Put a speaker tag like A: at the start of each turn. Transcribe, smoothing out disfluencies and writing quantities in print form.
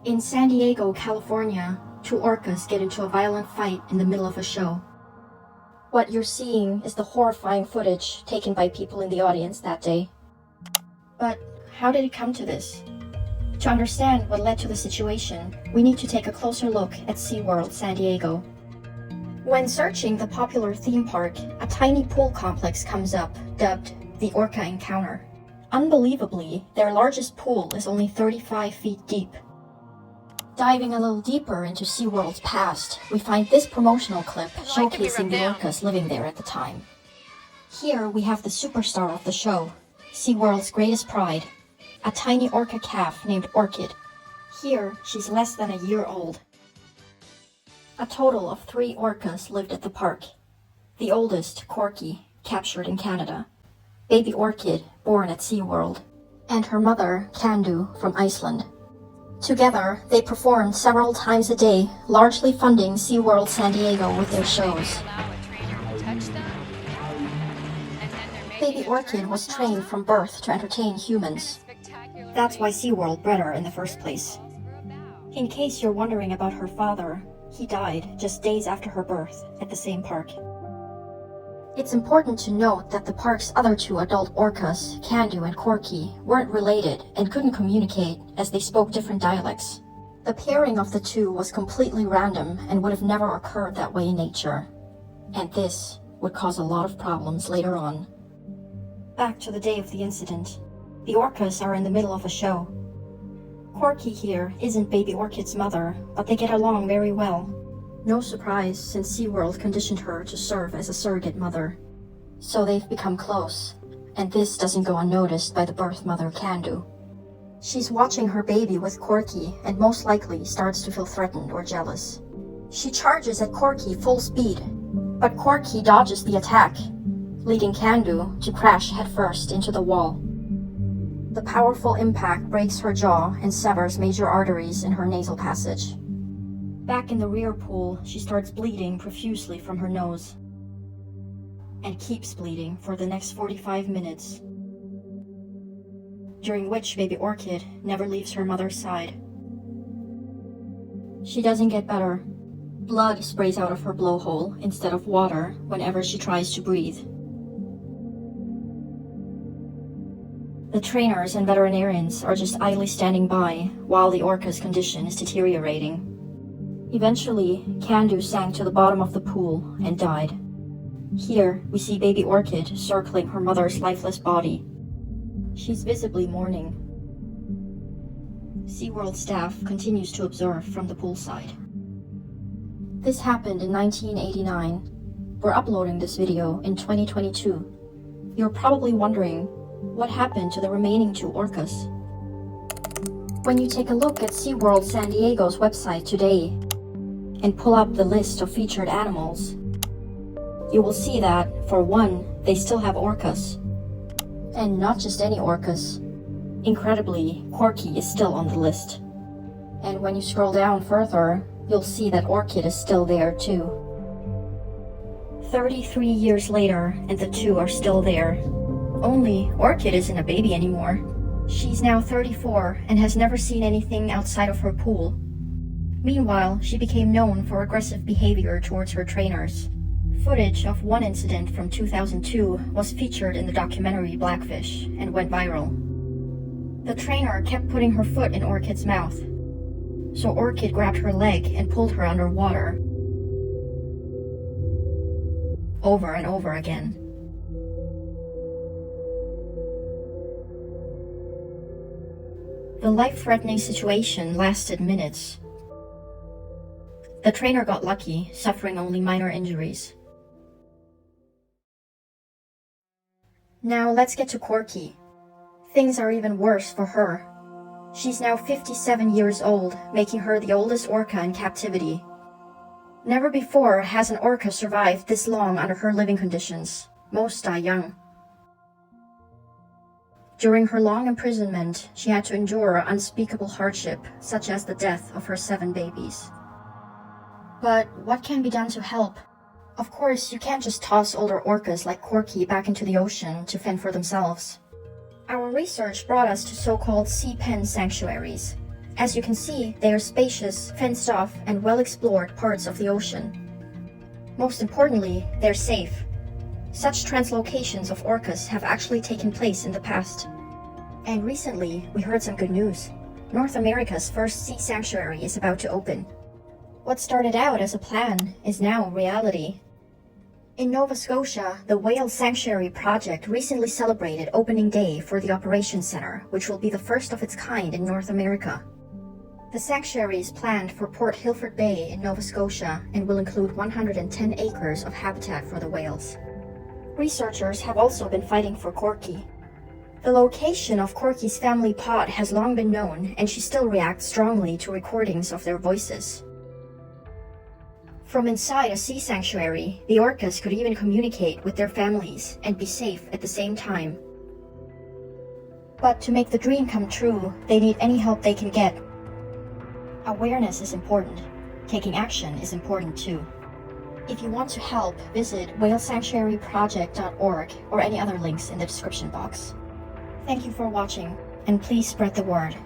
A: In San Diego, California, two orcas get into a violent fight in the middle of a show. What you're seeing is the horrifying footage taken by people in the audience that day. But how did it come to this? To understand what led to the situation, we need to take a closer look at SeaWorld San Diego. When searching the popular theme park, a tiny pool complex comes up, dubbed the Orca Encounter. Unbelievably, their largest pool is only 35 feet deep. Diving a little deeper into SeaWorld's past, we find this promotional clip showcasing the orcas living there at the time. Here we have the superstar of the show, SeaWorld's greatest pride, a tiny orca calf named Orkid. Here, she's less than a year old. A total of 3 orcas lived at the park. The oldest, Corky, captured in Canada, baby Orkid, born at SeaWorld, and her mother, Kandu, from Iceland. Together, they performed several times a day, largely funding SeaWorld San Diego with their shows. Baby Orkid was trained from birth to entertain humans. That's why SeaWorld bred her in the first place. In case you're wondering about her father, he died just days after her birth at the same park. It's important to note that the park's other 2 adult orcas, Kandu and Corky, weren't related and couldn't communicate as they spoke different dialects. The pairing of the 2 was completely random and would have never occurred that way in nature. And this would cause a lot of problems later on. Back to the day of the incident. The orcas are in the middle of a show. Corky here isn't baby Orkid's mother, but they get along very well. No surprise, since SeaWorld conditioned her to serve as a surrogate mother. So they've become close, and this doesn't go unnoticed by the birth mother, Kandu. She's watching her baby with Corky and most likely starts to feel threatened or jealous. She charges at Corky full speed, but Corky dodges the attack, leading Kandu to crash headfirst into the wall. The powerful impact breaks her jaw and severs major arteries in her nasal passage. Back in the rear pool, she starts bleeding profusely from her nose and keeps bleeding for the next 45 minutes, during which baby Orkid never leaves her mother's side. She doesn't get better. Blood sprays out of her blowhole instead of water whenever she tries to breathe. The trainers and veterinarians are just idly standing by while the orca's condition is deteriorating. Eventually, Kandu sank to the bottom of the pool and died. Here, we see baby Orkid circling her mother's lifeless body. She's visibly mourning. SeaWorld staff continues to observe from the poolside. This happened in 1989. We're uploading this video in 2022. You're probably wondering, what happened to the remaining 2 orcas? When you take a look at SeaWorld San Diego's website today, and pull up the list of featured animals, you will see that, for one, they still have orcas. And not just any orcas. Incredibly, Corky is still on the list. And when you scroll down further, you'll see that Orkid is still there too. 33 years later, and the 2 are still there. Only, Orkid isn't a baby anymore. She's now 34 and has never seen anything outside of her pool. Meanwhile, she became known for aggressive behavior towards her trainers. Footage of one incident from 2002 was featured in the documentary Blackfish and went viral. The trainer kept putting her foot in Orkid's mouth, so Orkid grabbed her leg and pulled her underwater, over and over again. The life-threatening situation lasted minutes. The trainer got lucky, suffering only minor injuries. Now let's get to Corky. Things are even worse for her. She's now 57 years old, making her the oldest orca in captivity. Never before has an orca survived this long under her living conditions. Most die young. During her long imprisonment, she had to endure unspeakable hardship, such as the death of her 7 babies. But what can be done to help? Of course, you can't just toss older orcas like Corky back into the ocean to fend for themselves. Our research brought us to so-called sea pen sanctuaries, As you can see, they are spacious, fenced-off, and well-explored parts of the ocean. Most importantly, they're safe. Such translocations of orcas have actually taken place in the past. And recently, we heard some good news. North America's first sea sanctuary is about to open. What started out as a plan is now reality. In Nova Scotia, the Whale Sanctuary project recently celebrated opening day for the Operations Center, which will be the first of its kind in North America. The sanctuary is planned for Port Hilford Bay in Nova Scotia and will include 110 acres of habitat for the whales. Researchers have also been fighting for Corky. The location of Corky's family pod has long been known, and she still reacts strongly to recordings of their voices. From inside a sea sanctuary, the orcas could even communicate with their families and be safe at the same time. But to make the dream come true, they need any help they can get. Awareness is important. Taking action is important too. If you want to help, visit whalesanctuaryproject.org or any other links in the description box. Thank you for watching, and please spread the word.